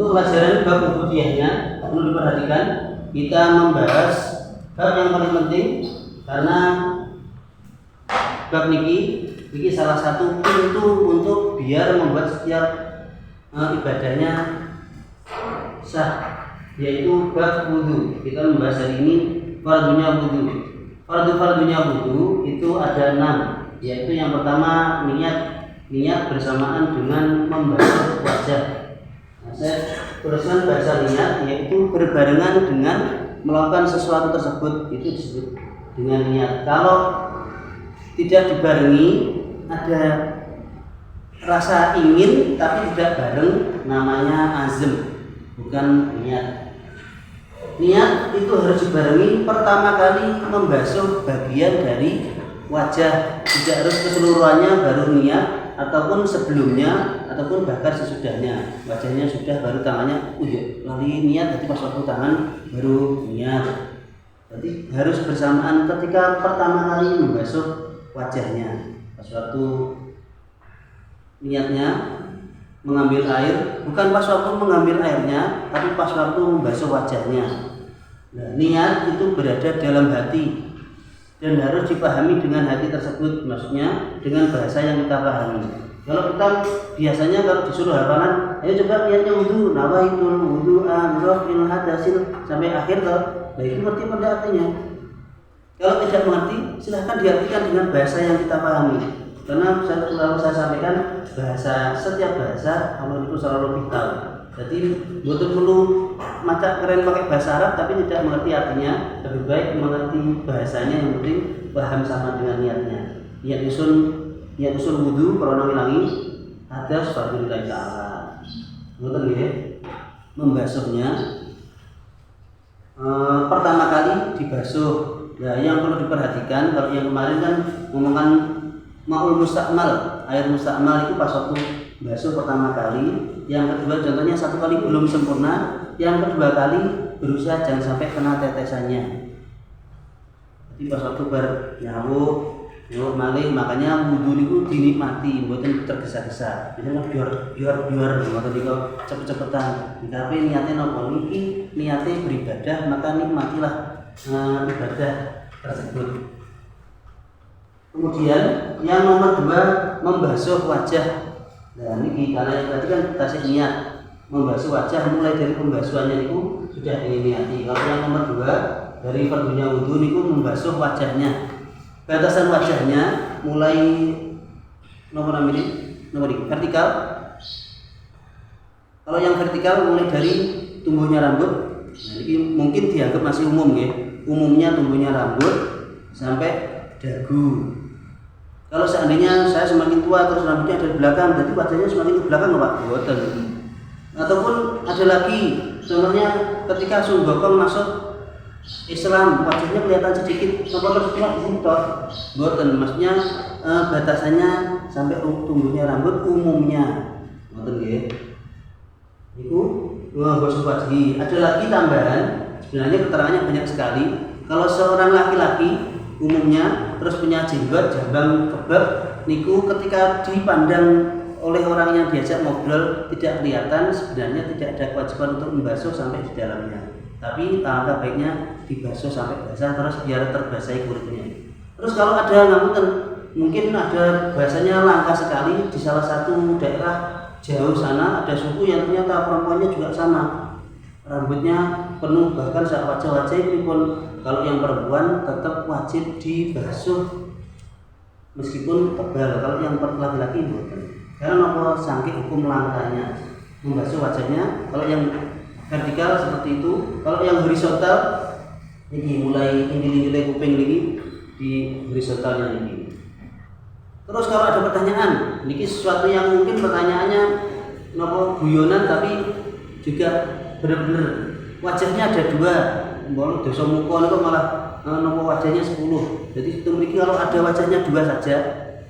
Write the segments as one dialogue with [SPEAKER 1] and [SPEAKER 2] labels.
[SPEAKER 1] Untuk pelajaran bab ubudiyahnya perlu diperhatikan, kita membahas bab yang paling penting karena bab niki salah satu pintu untuk biar membuat setiap ibadahnya sah, yaitu bab wudu. Kita membahas hari ini fardunya wudu. Fardunya wudu itu ada 6, yaitu yang pertama niat bersamaan dengan membasuh wajah. Saya teruskan bahasa niat, yaitu berbarengan dengan melakukan sesuatu tersebut, itu disebut dengan niat. Kalau tidak dibarengi, ada rasa ingin tapi tidak bareng, namanya azm, bukan niat. Niat itu harus dibarengi pertama kali membasuh bagian dari wajah, tidak harus keseluruhannya baru niat, ataupun sebelumnya ataupun bahkan sesudahnya. Wajahnya sudah baru tangannya lali niat, jadi pas waktu tangan baru niat. Jadi harus bersamaan ketika pertama kali membasuh wajahnya, pas waktu niatnya mengambil air, bukan pas waktu mengambil airnya, tapi pas waktu membasuh wajahnya. Nah, niat itu berada dalam hati dan harus dipahami dengan hati tersebut, maksudnya dengan bahasa yang kita pahami. Kalau kita biasanya kalau disuruh hafalan, ayo coba niatnya wudu, nawaitul wudu'a rafil hadasil sampai akhir toh. Nah, itu ngerti pada artinya. Kalau tidak mengerti, silahkan diartikan dengan bahasa yang kita pahami. Karena selalu saya sampaikan, setiap bahasa Allah itu selalu lebih tahu. Jadi betul perlu macam keren pakai bahasa Arab tapi tidak mengerti artinya, lebih baik mengerti bahasanya, yang penting paham sama dengan niatnya. Niat usul wudu karena ngilangi hadas fardhillah taala. Ngoten nggih. Membasuhnya pertama kali dibasuh. Ya, yang perlu diperhatikan, kalau yang kemarin kan ngomongkan ma'ul mustakmal, air mustakmal itu pas waktu basuh pertama kali. Yang kedua contohnya satu kali belum sempurna, yang kedua kali berusaha jangan sampai kena tetesannya. Jadi pas waktu bernyawu malih, makanya wudu itu dinikmati, mboten tergesa-gesa. Biasanya biar ngoten niku cepet-cepetan. Tapi niatnya nopo niki? Niatnya beribadah, maka nikmatilah ibadah tersebut. Kemudian yang nomor 2, membasuh wajah. Nah, ini karena tadi kan tasik niat membasuh wajah, mulai dari pembasuhannya itu sudah diniati. Kalau yang nomor 2 dari fardunya wudu itu membasuh wajahnya. Batasan wajahnya mulai nomor ini vertikal. Kalau yang vertikal mulai dari tumbuhnya rambut. Nah, ini mungkin dianggap masih umum ya. Umumnya tumbuhnya rambut sampai dagu. Kalau seandainya saya semakin tua terus rambutnya ada di belakang, jadi wajahnya semakin ke belakang Pak? Boten. Ataupun ada lagi, contohnya ketika Sun Gokong masuk Islam, wajahnya kelihatan sedikit, nomor cuma di sini toh. Boten, maksudnya batasannya sampai tumbuhnya rambut umumnya. Boten nggih. Itu basuh wajhi. Ada lagi tambahan, sebenarnya keterangannya banyak sekali. Kalau seorang laki-laki umumnya terus punya jenggot, jambang kebab, niku ketika dipandang oleh orang yang diajak ngobrol tidak kelihatan, sebenarnya tidak ada kewajiban untuk membasuh sampai di dalamnya. Tapi alangkah baiknya dibasuh sampai basah terus biar terbasahi kulitnya. Terus kalau ada ngapunten, mungkin ada bahasanya langka sekali di salah satu daerah jauh sana ada suku yang ternyata perempuannya juga sama. Rambutnya penuh, bahkan wajah-wajah itu pun kalau yang perempuan tetap wajib dibasuh meskipun tebal. Kalau yang laki-laki bukan. Karena apa? Saking hukum langkahnya membasuh wajahnya. Kalau yang vertikal seperti itu, kalau yang horizontal ini mulai ini kuping ini di horizontalnya ini. Terus kalau ada pertanyaan, ini sesuatu yang mungkin pertanyaannya nopo guyonan tapi juga benar-benar wajahnya ada 2. Mbok dosa muka itu malah nopo wajahnya 10. Jadi memiliki kalau ada wajahnya 2 saja,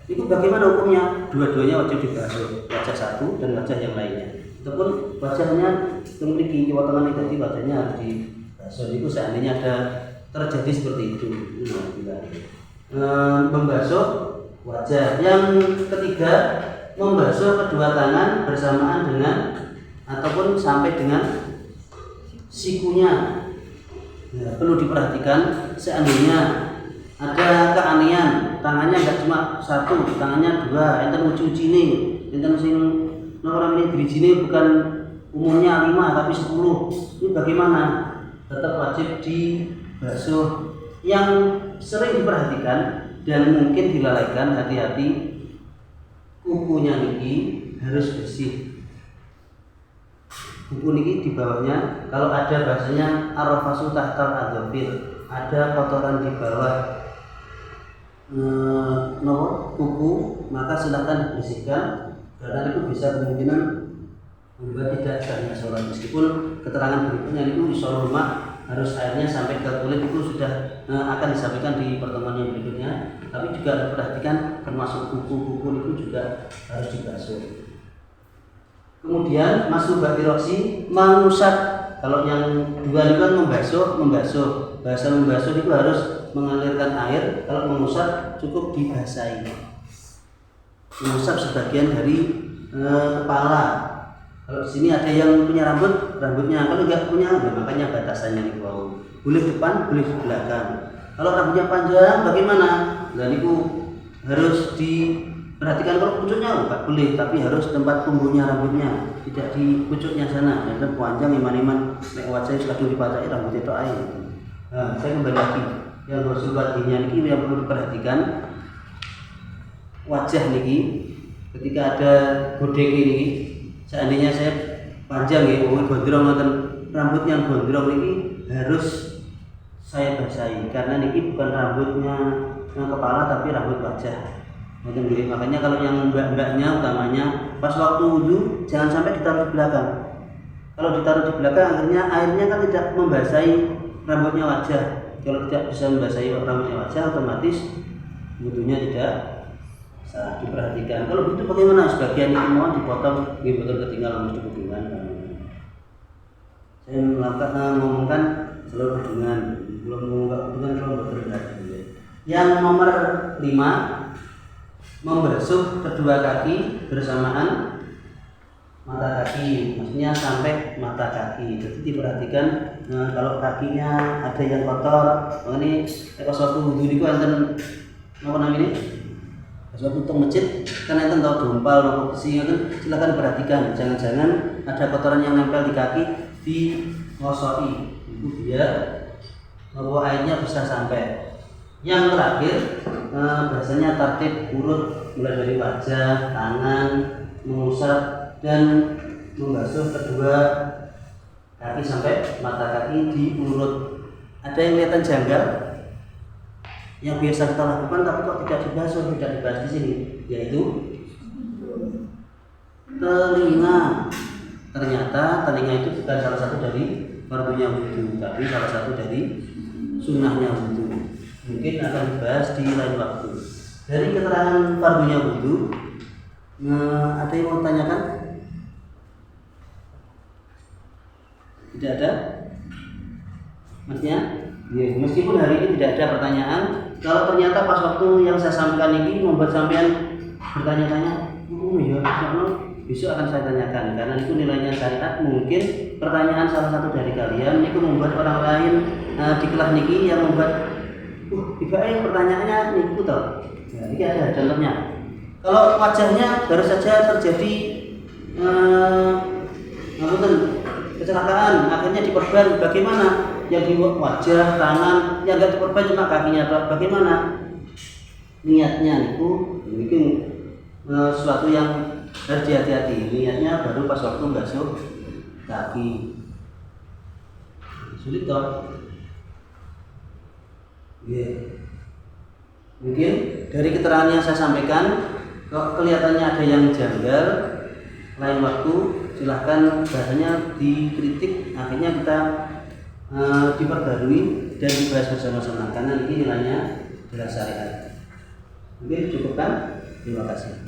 [SPEAKER 1] itu bagaimana hukumnya? Dua-duanya wajib dibasuh, wajah satu dan wajah yang lainnya. Ataupun wajahnya memiliki potongan itu, wajahnya harus dibasuh. Itu seandainya ada terjadi seperti itu. Membasuh wajah. Yang ketiga, membasuh kedua tangan bersamaan dengan ataupun sampai dengan sikunya. Nah, perlu diperhatikan seandainya ada keanehan, tangannya enggak cuma satu, tangannya dua, enten cuci nih, enten sing orang ini dirijine bukan umumnya 5 tapi 10. Ini bagaimana? Tetap wajib dibasuh. Yang sering diperhatikan dan mungkin dilalaikan, hati-hati, kukunya niki harus bersih. Kuku niki di bawahnya, kalau ada bahasanya arafasu tahtal adzafir, ada kotoran di bawah kuku, maka silakan dibersihkan karena itu bisa kemungkinan membuat tidak sahnya sholat. Meskipun keterangan berikutnya itu di sholat rumah harus airnya sampai ke kulit, itu sudah akan disampaikan di pertemuan yang berikutnya. Tapi juga perhatikan termasuk kuku-kuku itu juga harus dibasuh. Kemudian masuk batiroksi, mengusap. Kalau yang dua itu kan membasuh. Bahasa membasuh itu harus mengalirkan air. Kalau mengusap cukup dibasahi. Mengusap sebagian dari kepala. Kalau di sini ada yang punya rambutnya. Kalau nggak punya, makanya batasannya nih wow. Boleh depan, boleh belakang. Kalau rambutnya panjang, bagaimana? Dan itu harus diperhatikan. Kalau pucuknya nggak boleh, tapi harus tempat tumbuhnya rambutnya, tidak di pucuknya sana. Dan panjang iman-iman, nek wajah kadung dipacai rambutnya itu air. Nah, saya kembali lagi. Yang Rasulullah ini yang perlu diperhatikan, wajah niki ketika ada bodeng ini, seandainya saya panjang ya, gondrong atau rambut yang gondrong ini harus saya basahi karena niki bukan rambutnya kepala tapi rambut wajah. Makanya kalau yang mbak-mbaknya utamanya pas waktu wudu jangan sampai ditaruh di belakang. Kalau ditaruh di belakang akhirnya airnya kan tidak membasahi rambutnya wajah. Kalau tidak bisa membasahi rambutnya wajah, otomatis wudunya tidak sah. Diperhatikan. Kalau begitu bagaimana? Sebagian ini mohon dipotong, betul ketinggalan mesti hubungan. Saya ngomongkan seluruh hubungan, belum mengungkap hubungan kalau berkelindahan. Yang nomor 5, membasuh kedua kaki bersamaan mata kaki, maksudnya sampai mata kaki. Jadi diperhatikan kalau kakinya ada yang kotor, ini suatu wudhu itu enten apa namanya? Suatu untuk masjid kan enten tahu dompal atau besi itu, silakan perhatikan jangan-jangan ada kotoran yang nempel di kaki di ngosoi. Itu biar bahwa airnya bisa sampai. Yang terakhir biasanya tertib urut mulai dari wajah, tangan, mengusap dan membasuh kedua kaki sampai mata kaki diurut. Ada yang kelihatan janggal yang biasa kita lakukan tapi kok tidak dibasuh, tidak dibahas di sini, yaitu telinga. Ternyata telinga itu bukan salah satu dari fardunya wudu, tapi salah satu dari sunnahnya wudu. Mungkin akan dibahas di lain waktu. Dari keterangan fardunya wudu, ada yang mau tanyakan? Tidak ada? Maksudnya? Ya, meskipun hari ini tidak ada pertanyaan, kalau ternyata pas waktu yang saya sampaikan ini membuat sampean bertanya-tanya, besok akan saya tanyakan karena itu nilainya syariat. Mungkin pertanyaan salah satu dari kalian itu membuat orang lain di kelas niki yang membuat tiba-tiba pertanyaannya niku toh. Nah, ini ada contohnya. Kalau wajahnya baru saja terjadi kecelakaan, akhirnya diperban, bagaimana? Yang di wajah, tangan, yang enggak diperban cuma kakinya toh, bagaimana? Niatnya niku mungkin sesuatu yang harus hati-hati. Niatnya baru pas waktu basuh kaki. Sulit toh. Mungkin dari keterangan yang saya sampaikan, kok kelihatannya ada yang janggal, lain waktu silahkan bahasanya dikritik, akhirnya kita diperbarui dan dibahas bersama-sama karena ini nilainya adalah syariat. Mungkin cukupkan. Terima kasih.